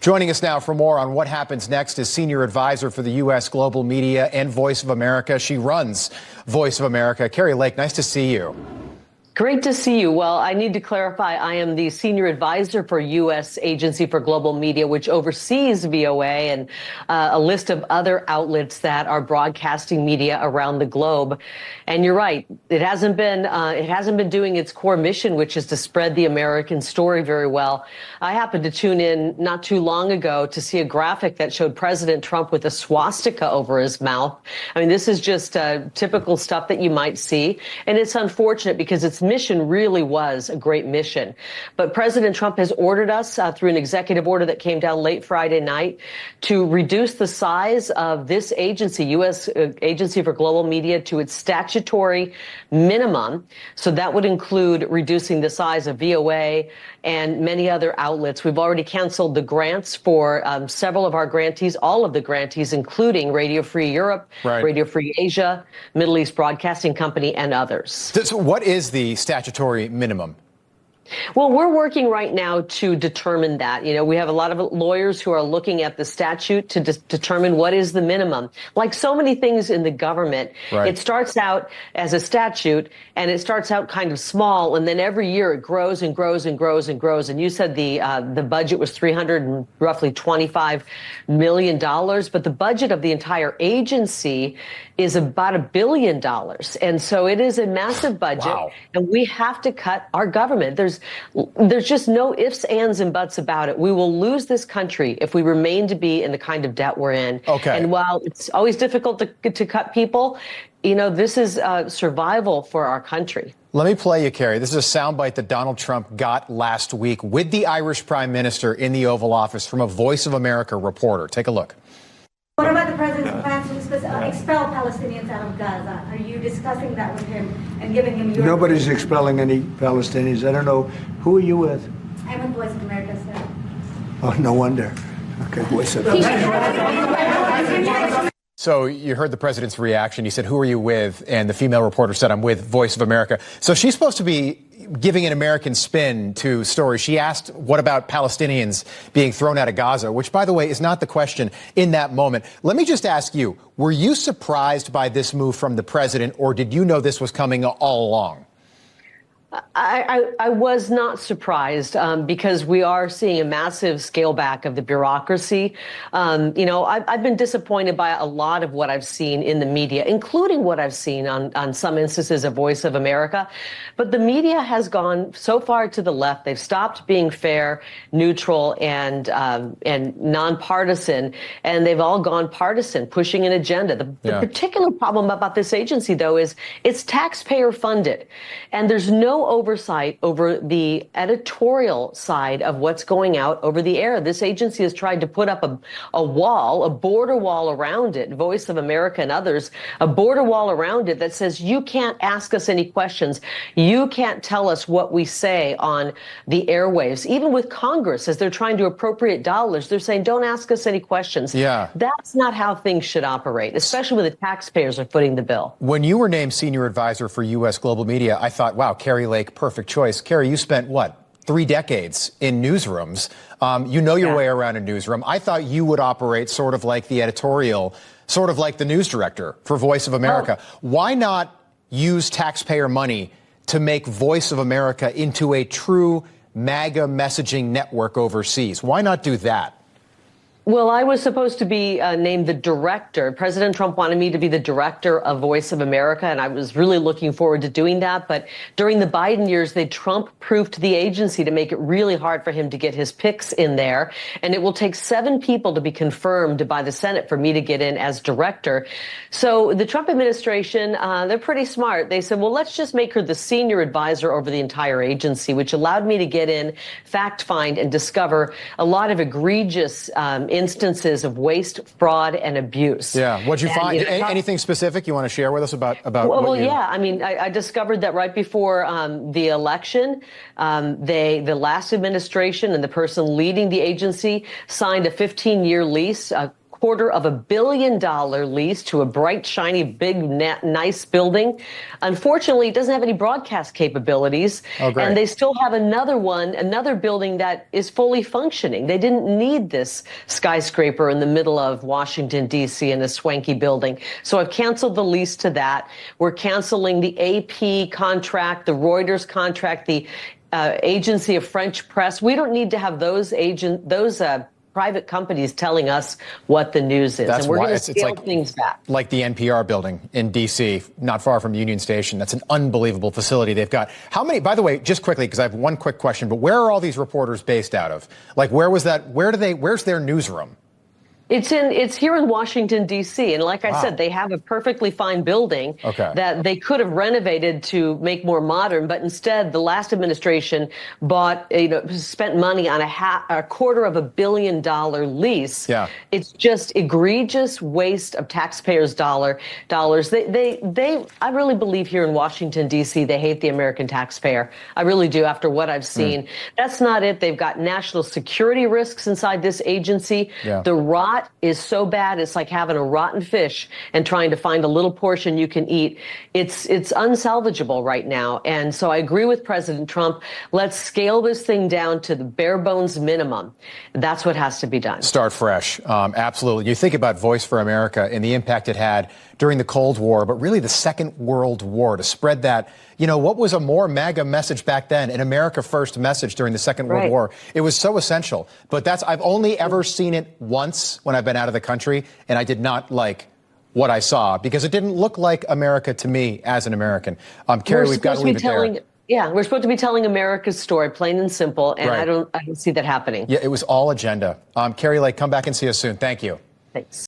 Joining us now for more on what happens next is Senior Advisor for the U.S. Global Media and Voice of America. She runs Voice of America. Kari Lake, nice to see you. Great to see you. Well, I need to clarify, I am the Senior Advisor for U.S. Agency for Global Media, which oversees VOA and a list of other outlets that are broadcasting media around the globe. And you're right, it hasn't been doing its core mission, which is to spread the American story very well. I happened to tune in not too long ago to see a graphic that showed President Trump with a swastika over his mouth. I mean, this is just typical stuff that you might see. And it's unfortunate because its mission really was a great mission. But President Trump has ordered us through an executive order that came down late Friday night to reduce the size of this agency, U.S. Agency for Global Media, to its statutory minimum. So that would include reducing the size of VOA and many other outlets. We've already canceled the grants for several of our grantees, all of the grantees, including Radio Free Europe, right, Radio Free Asia, Middle East Broadcasting Company, and others. So what is the statutory minimum? Well, we're working right now to determine that. You know, we have a lot of lawyers who are looking at the statute to determine what is the minimum. Like so many things in the government, right, it starts out as a statute and it starts out kind of small, and then every year it grows and grows and grows and grows. And you said the budget was $325 million, but the budget of the entire agency is about $1 billion. And so it is a massive budget. Wow. And we have to cut our government. There's just no ifs, ands, and buts about it. We will lose this country if we remain to be in the kind of debt we're in. Okay. And while it's always difficult to cut people, you know, this is survival for our country. Let me play you, Kari. This is a soundbite that Donald Trump got last week with the Irish Prime Minister in the Oval Office from a Voice of America reporter. Take a look. What about the president's plans to expel Palestinians out of Gaza? Are you discussing that with him and giving him your... Nobody's expelling any Palestinians. I don't know. Who are you with? I'm with Voice of America, sir. Oh, no wonder. Okay, Voice of America. So you heard the president's reaction. He said, "Who are you with?" And the female reporter said, "I'm with Voice of America." So she's supposed to be giving an American spin to stories. She asked, what about Palestinians being thrown out of Gaza, which, by the way, is not the question in that moment. Let me just ask you, were you surprised by this move from the president, or did you know this was coming all along? I was not surprised because we are seeing a massive scale back of the bureaucracy. You know, I've been disappointed by a lot of what I've seen in the media, including what I've seen on some instances of Voice of America. But the media has gone so far to the left. They've stopped being fair, neutral, and nonpartisan, and they've all gone partisan, pushing an agenda. The particular problem about this agency, though, is it's taxpayer funded, and there's no oversight over the editorial side of what's going out over the air. This agency has tried to put up a wall, a border wall around it, Voice of America and others, a border wall around it that says you can't ask us any questions. You can't tell us what we say on the airwaves. Even with Congress, as they're trying to appropriate dollars, they're saying, don't ask us any questions. Yeah. That's not how things should operate, especially when the taxpayers are footing the bill. When you were named Senior Advisor for U.S. Global Media, I thought, wow, Kari Lake, perfect choice. Kari, you spent, what, 3 decades in newsrooms. You know your way around a newsroom. I thought you would operate sort of like the editorial, sort of like the news director for Voice of America. Oh. Why not use taxpayer money to make Voice of America into a true MAGA messaging network overseas? Why not do that? Well, I was supposed to be named the director. President Trump wanted me to be the director of Voice of America, and I was really looking forward to doing that. But during the Biden years, they Trump-proofed the agency to make it really hard for him to get his picks in there. And it will take 7 people to be confirmed by the Senate for me to get in as director. So the Trump administration, they're pretty smart. They said, well, let's just make her the senior advisor over the entire agency, which allowed me to get in, fact find, and discover a lot of egregious instances of waste, fraud, and abuse. Yeah. What'd you find? Anything specific you want to share with us about Well, yeah. I mean, I discovered that right before the election, the last administration and the person leading the agency signed a 15-year lease, $250 million lease to a bright, shiny, big, nice building. Unfortunately, it doesn't have any broadcast capabilities. Oh, great. And they still have another building that is fully functioning. They didn't need this skyscraper in the middle of Washington, D.C. in a swanky building. So I've canceled the lease to that. We're canceling the AP contract, the Reuters contract, the Agency of French Press. We don't need to have those private companies telling us what the news is. That's and we're why going to scale like, things back. Like the NPR building in D.C., not far from Union Station. That's an unbelievable facility they've got. How many, by the way, just quickly, because I have one quick question, but where are all these reporters based out of? Like, where's their newsroom? It's here in Washington, D.C. And like I said, they have a perfectly fine building that they could have renovated to make more modern. But instead, the last administration spent money on a $250 million lease. Yeah. It's just egregious waste of taxpayers' dollars. I really believe here in Washington, D.C., they hate the American taxpayer. I really do, after what I've seen. That's not it. They've got national security risks inside this agency. Yeah. The rot is so bad, it's like having a rotten fish and trying to find a little portion you can eat. It's unsalvageable right now. And so I agree with President Trump. Let's scale this thing down to the bare bones minimum. That's what has to be done. Start fresh. Absolutely. You think about Voice for America and the impact it had during the Cold War, but really the Second World War, to spread that, what was a more MAGA message back then, an America First message during the Second World War. It was so essential. But I've only ever seen it once when I've been out of the country, and I did not like what I saw because it didn't look like America to me as an American. Kari, we've got to leave it there. Yeah, we're supposed to be telling America's story, plain and simple, and I don't see that happening. Yeah, it was all agenda. Kari Lake, come back and see us soon. Thank you. Thanks.